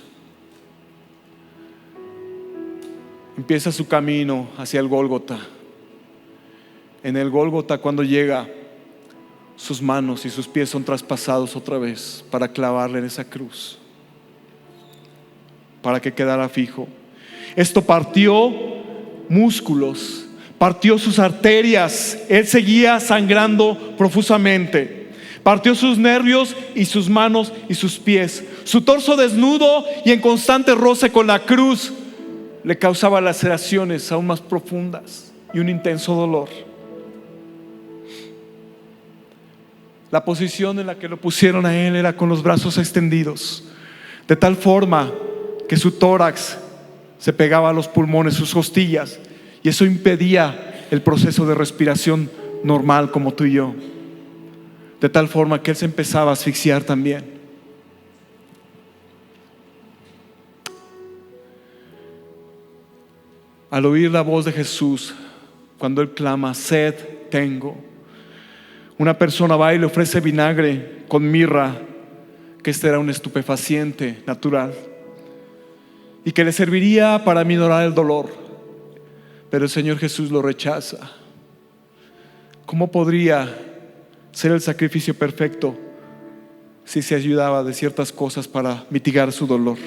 Empieza su camino hacia el Gólgota. En el Gólgota, cuando llega, sus manos y sus pies son traspasados otra vez para clavarle en esa cruz, para que quedara fijo. Esto partió músculos, partió sus arterias. Él seguía sangrando profusamente. Partió sus nervios y sus manos y sus pies. Su torso desnudo y en constante roce con la cruz le causaba laceraciones aún más profundas y un intenso dolor. La posición en la que lo pusieron a él era con los brazos extendidos, de tal forma que su tórax se pegaba a los pulmones, sus costillas, y eso impedía el proceso de respiración normal como tú y yo, de tal forma que él se empezaba a asfixiar también. Al oír la voz de Jesús, cuando él clama: sed tengo, una persona va y le ofrece vinagre con mirra, que este era un estupefaciente natural y que le serviría para minorar el dolor, pero el Señor Jesús lo rechaza. ¿Cómo podría ser el sacrificio perfecto si se ayudaba de ciertas cosas para mitigar su dolor?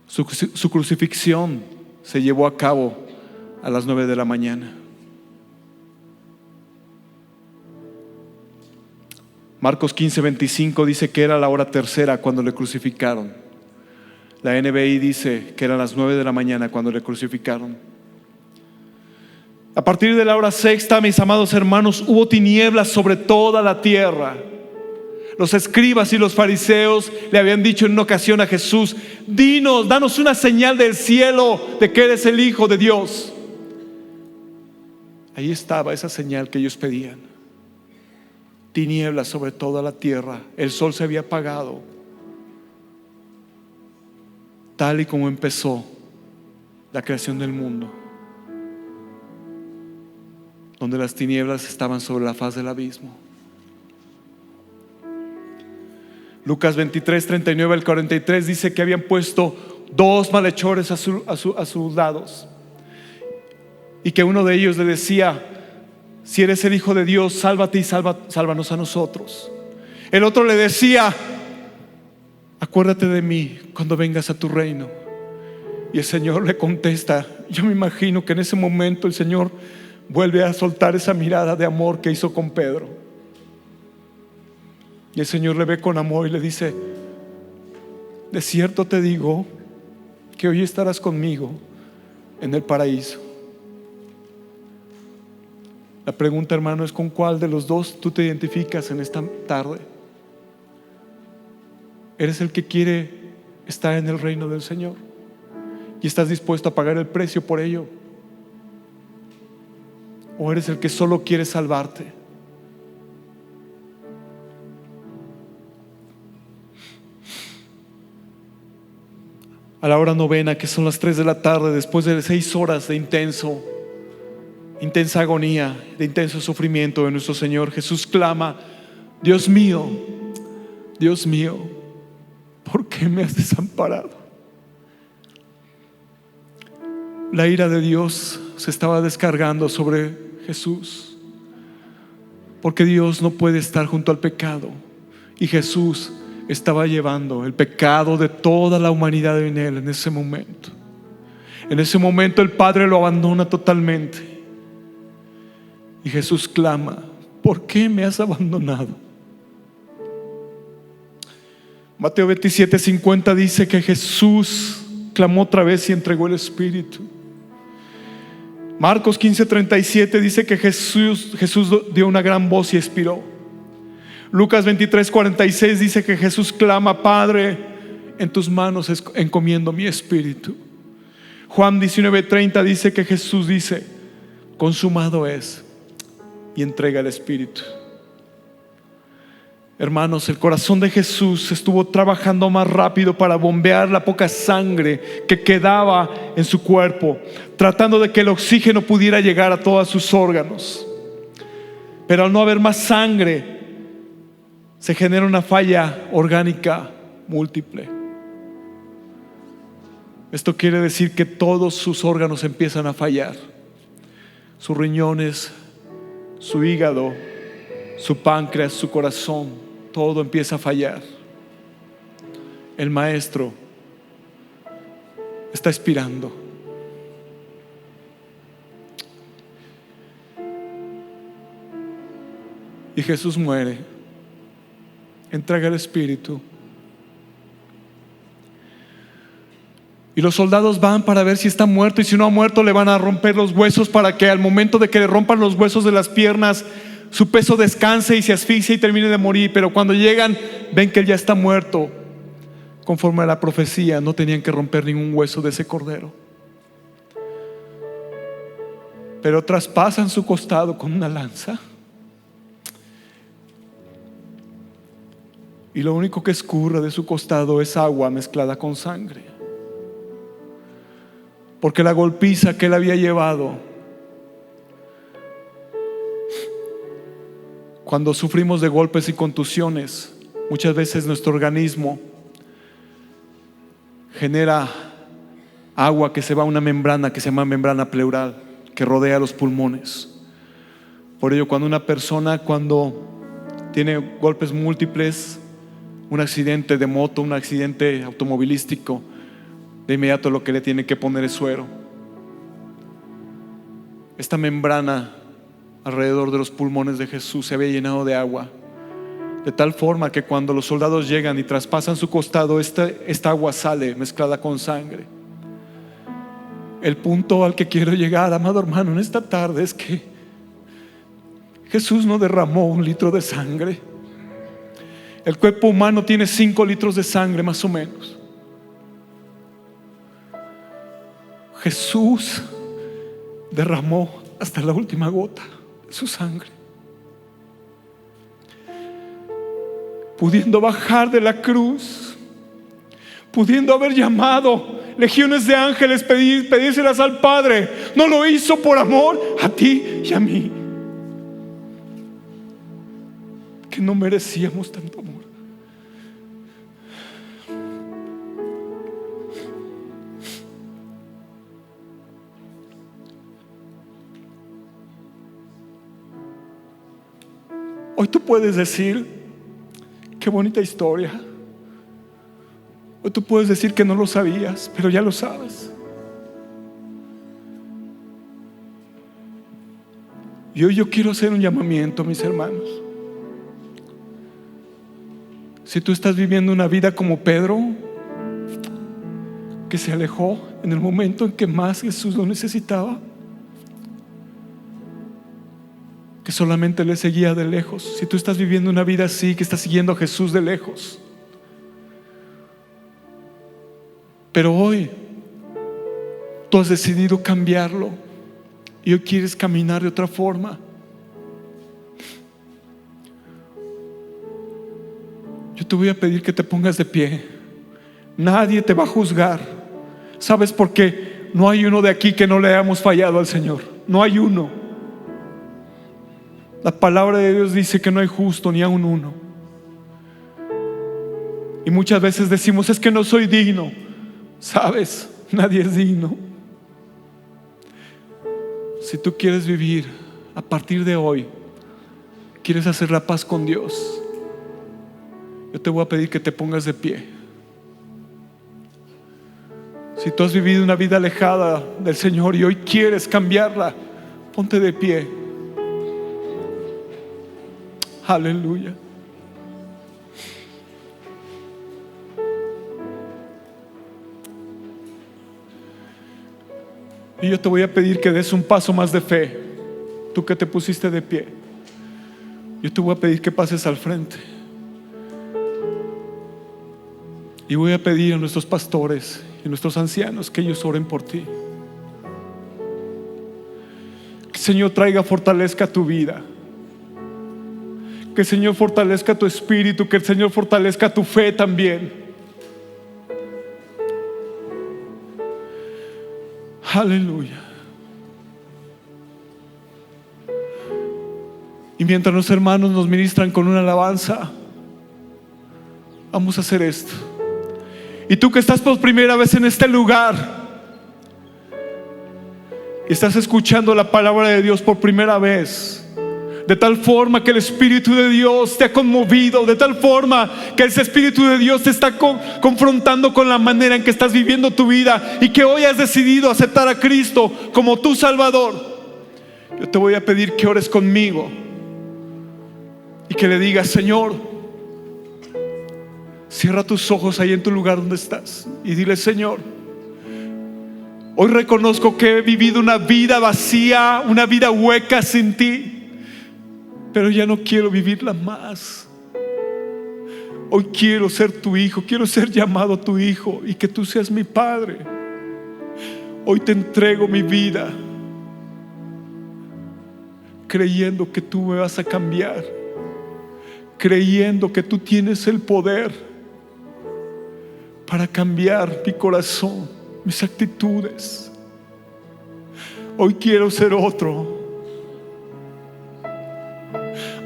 Su crucifixión se llevó a cabo a las 9 de la mañana. Marcos 15:25 dice que era la hora tercera cuando le crucificaron. La NBI dice que eran las 9 de la mañana cuando le crucificaron. A partir de la hora sexta, mis amados hermanos, hubo tinieblas sobre toda la tierra. Los escribas y los fariseos le habían dicho en una ocasión a Jesús: dinos, danos una señal del cielo de que eres el Hijo de Dios. Ahí estaba esa señal que ellos pedían. Tinieblas sobre toda la tierra. El sol se había apagado, tal y como empezó la creación del mundo, donde las tinieblas estaban sobre la faz del abismo. Lucas 23, 39 al 43 dice que habían puesto 2 malhechores a sus lados, y que uno de ellos le decía: si eres el Hijo de Dios, sálvate y sálvanos a nosotros. El otro le decía: acuérdate de mí cuando vengas a tu reino. Y el Señor le contesta. Yo me imagino que en ese momento el Señor vuelve a soltar esa mirada de amor que hizo con Pedro. Y el Señor le ve con amor y le dice: de cierto te digo que hoy estarás conmigo en el paraíso. La pregunta, hermano, es: ¿con cuál de los dos tú te identificas en esta tarde? ¿Eres el que quiere estar en el reino del Señor y estás dispuesto a pagar el precio por ello? ¿O eres el que solo quiere salvarte? A la hora novena, que son las 3 de la tarde, después de 6 horas de intensa agonía, de intenso sufrimiento de nuestro Señor, Jesús clama: Dios mío, ¿por qué me has desamparado? La ira de Dios se estaba descargando sobre Jesús, porque Dios no puede estar junto al pecado, y Jesús estaba llevando el pecado de toda la humanidad en él. En ese momento el Padre lo abandona totalmente, y Jesús clama: ¿por qué me has abandonado? Mateo 27:50 dice que Jesús clamó otra vez y entregó el Espíritu. Marcos 15:37 dice que Jesús dio una gran voz y expiró. Lucas 23:46 dice que Jesús clama: Padre, en tus manos encomiendo mi espíritu. Juan 19:30 dice que Jesús dice: consumado es, y entrega el espíritu. Hermanos, el corazón de Jesús estuvo trabajando más rápido para bombear la poca sangre que quedaba en su cuerpo, tratando de que el oxígeno pudiera llegar a todos sus órganos. Pero al no haber más sangre, se genera una falla orgánica múltiple. Esto quiere decir que todos sus órganos empiezan a fallar: sus riñones, su hígado, su páncreas, su corazón. Todo empieza a fallar. El Maestro está expirando. Y Jesús muere, entrega el espíritu. Y los soldados van para ver si está muerto, y si no ha muerto le van a romper los huesos, para que al momento de que le rompan los huesos de las piernas, su peso descanse y se asfixie y termine de morir. Pero cuando llegan, ven que él ya está muerto. Conforme a la profecía, no tenían que romper ningún hueso de ese cordero, pero traspasan su costado con una lanza, y lo único que escurre de su costado es agua mezclada con sangre, porque la golpiza que él había llevado. Cuando sufrimos de golpes y contusiones, muchas veces nuestro organismo genera agua que se va a una membrana que se llama membrana pleural, que rodea los pulmones. Por ello, cuando una persona tiene golpes múltiples, un accidente de moto, un accidente automovilístico, de inmediato lo que le tiene que poner es suero. Esta membrana alrededor de los pulmones de Jesús se había llenado de agua, de tal forma que cuando los soldados llegan y traspasan su costado, esta agua sale mezclada con sangre. El punto al que quiero llegar, amado hermano, en esta tarde es que Jesús no derramó 1 litro de sangre. El cuerpo humano tiene 5 litros de sangre más o menos. Jesús derramó hasta la última gota su sangre, pudiendo bajar de la cruz, pudiendo haber llamado legiones de ángeles, pedírselas al Padre. No lo hizo por amor a ti y a mí, que no merecíamos tanto amor. puedes decir, qué bonita historia. O tú puedes decir que no lo sabías, pero ya lo sabes. Y hoy yo quiero hacer un llamamiento, mis hermanos. Si tú estás viviendo una vida como Pedro, que se alejó en el momento en que más Jesús lo necesitaba, que solamente le seguía de lejos. Si tú estás viviendo una vida así, que estás siguiendo a Jesús de lejos, pero hoy tú has decidido cambiarlo y hoy quieres caminar de otra forma, yo te voy a pedir que te pongas de pie. Nadie te va a juzgar. ¿Sabes por qué? No hay uno de aquí que no le hayamos fallado al Señor. No hay uno. La palabra de Dios dice que no hay justo ni aun uno. Y muchas veces decimos, es que no soy digno. ¿Sabes? Nadie es digno. Si tú quieres vivir a partir de hoy, quieres hacer la paz con Dios, yo te voy a pedir que te pongas de pie. Si tú has vivido una vida alejada del Señor y hoy quieres cambiarla, ponte de pie. Aleluya. Y yo te voy a pedir que des un paso más de fe. Tú que te pusiste de pie, yo te voy a pedir que pases al frente. Y voy a pedir a nuestros pastores y a nuestros ancianos que ellos oren por ti. Que el Señor traiga fortaleza a tu vida. Que el Señor fortalezca tu espíritu. Que el Señor fortalezca tu fe también. Aleluya. Y mientras los hermanos nos ministran con una alabanza, vamos a hacer esto. Y tú que estás por primera vez en este lugar, estás escuchando la palabra de Dios por primera vez, de tal forma que el Espíritu de Dios te ha conmovido, de tal forma que ese Espíritu de Dios te está confrontando con la manera en que estás viviendo tu vida, y que hoy has decidido aceptar a Cristo como tu Salvador, yo te voy a pedir que ores conmigo y que le digas: Señor, cierra tus ojos ahí en tu lugar donde estás y dile: Señor, hoy reconozco que he vivido una vida vacía, una vida hueca sin ti, pero ya no quiero vivirla más. Hoy quiero ser tu hijo, quiero ser llamado tu hijo y que tú seas mi padre. Hoy te entrego mi vida, creyendo que tú me vas a cambiar, creyendo que tú tienes el poder para cambiar mi corazón, mis actitudes. Hoy quiero ser otro.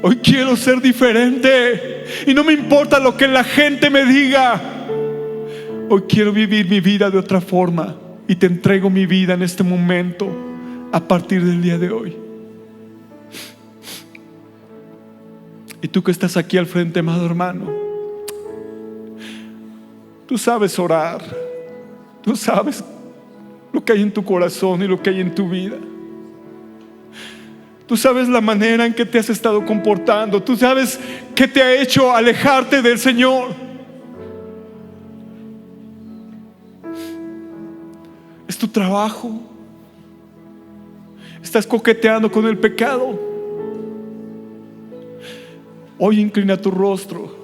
Hoy quiero ser diferente y no me importa lo que la gente me diga. Hoy quiero vivir mi vida de otra forma y te entrego mi vida en este momento, a partir del día de hoy. Y tú que estás aquí al frente, amado hermano, tú sabes orar, tú sabes lo que hay en tu corazón y lo que hay en tu vida. Tú sabes la manera en que te has estado comportando. Tú sabes qué te ha hecho alejarte del Señor. Es tu trabajo. Estás coqueteando con el pecado. Hoy inclina tu rostro.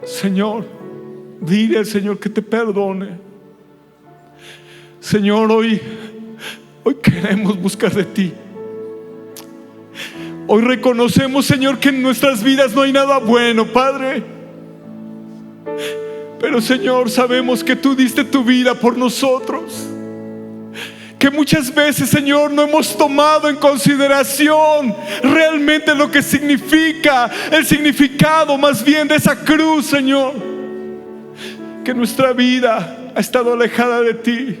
Señor, dile al Señor que te perdone. Señor, hoy queremos buscar de ti. Hoy reconocemos, Señor, que en nuestras vidas no hay nada bueno, Padre. Pero, Señor, sabemos que tú diste tu vida por nosotros. Que muchas veces, Señor, no hemos tomado en consideración realmente lo que significa, el significado más bien de esa cruz, Señor. Que nuestra vida ha estado alejada de ti.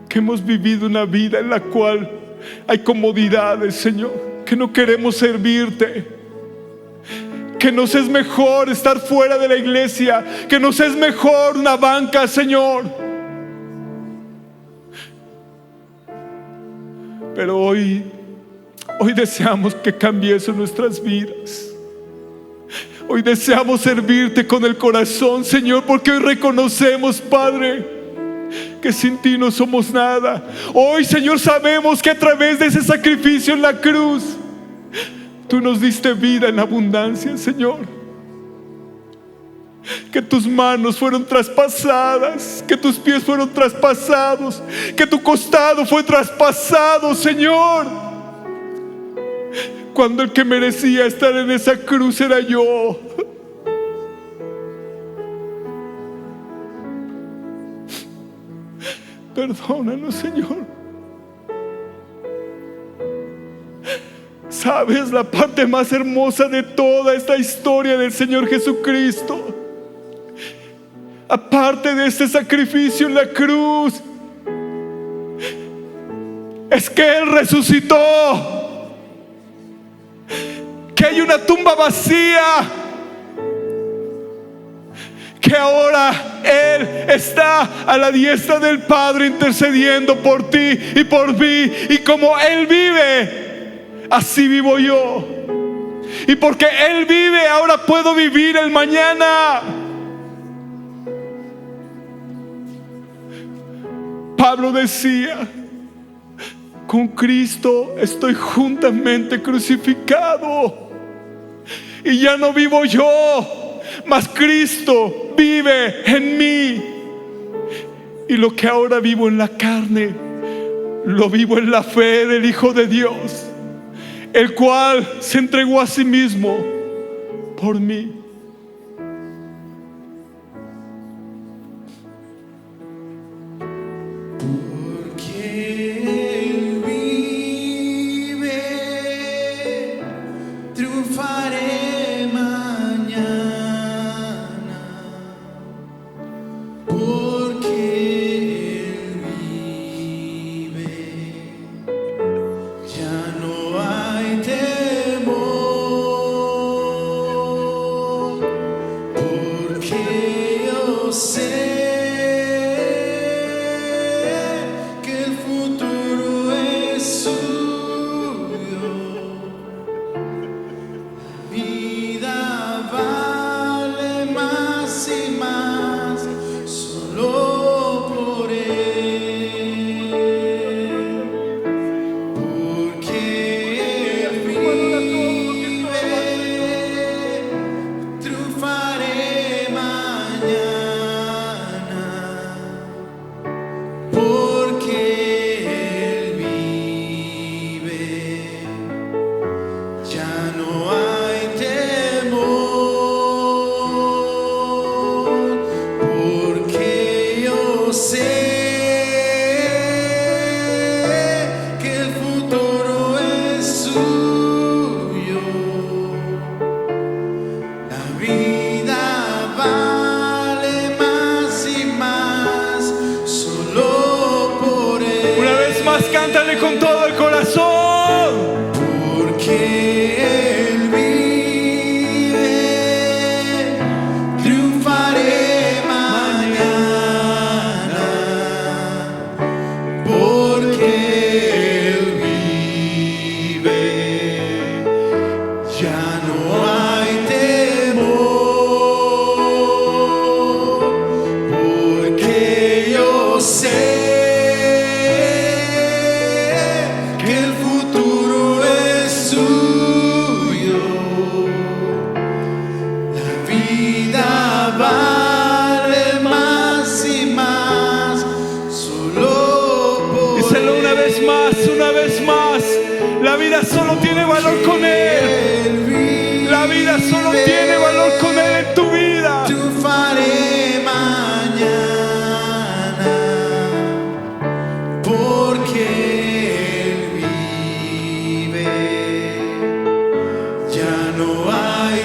Que hemos vivido una vida en la cual hay comodidades, Señor, que no queremos servirte, que nos es mejor estar fuera de la iglesia, que nos es mejor una banca, Señor. Pero hoy deseamos que cambie eso en nuestras vidas. Hoy deseamos servirte con el corazón, Señor, porque hoy reconocemos, Padre, que sin ti no somos nada. Hoy, Señor, sabemos que a través de ese sacrificio en la cruz, tú nos diste vida en abundancia, Señor. Que tus manos fueron traspasadas, que tus pies fueron traspasados, que tu costado fue traspasado, Señor, cuando el que merecía estar en esa cruz era yo. Perdónanos, Señor. ¿Sabes la parte más hermosa de toda esta historia del Señor Jesucristo? Aparte de este sacrificio en la cruz, es que Él resucitó, que hay una tumba vacía, que ahora Él está a la diestra del Padre intercediendo por ti y por mí. Y como Él vive, así vivo yo. Y porque Él vive, ahora puedo vivir el mañana. Pablo decía: con Cristo estoy juntamente crucificado, y ya no vivo yo, mas Cristo vive en mí. Y lo que ahora vivo en la carne, lo vivo en la fe del Hijo de Dios, el cual se entregó a sí mismo por mí. Cántale con todo el corazón. Porque Él vive, triunfaré mañana. Porque Él vive, ya no hay temor. Porque yo sé una vez más, la vida solo tiene valor con Él. La vida solo tiene valor con Él en tu vida. Triunfaré mañana, porque Él vive, ya no hay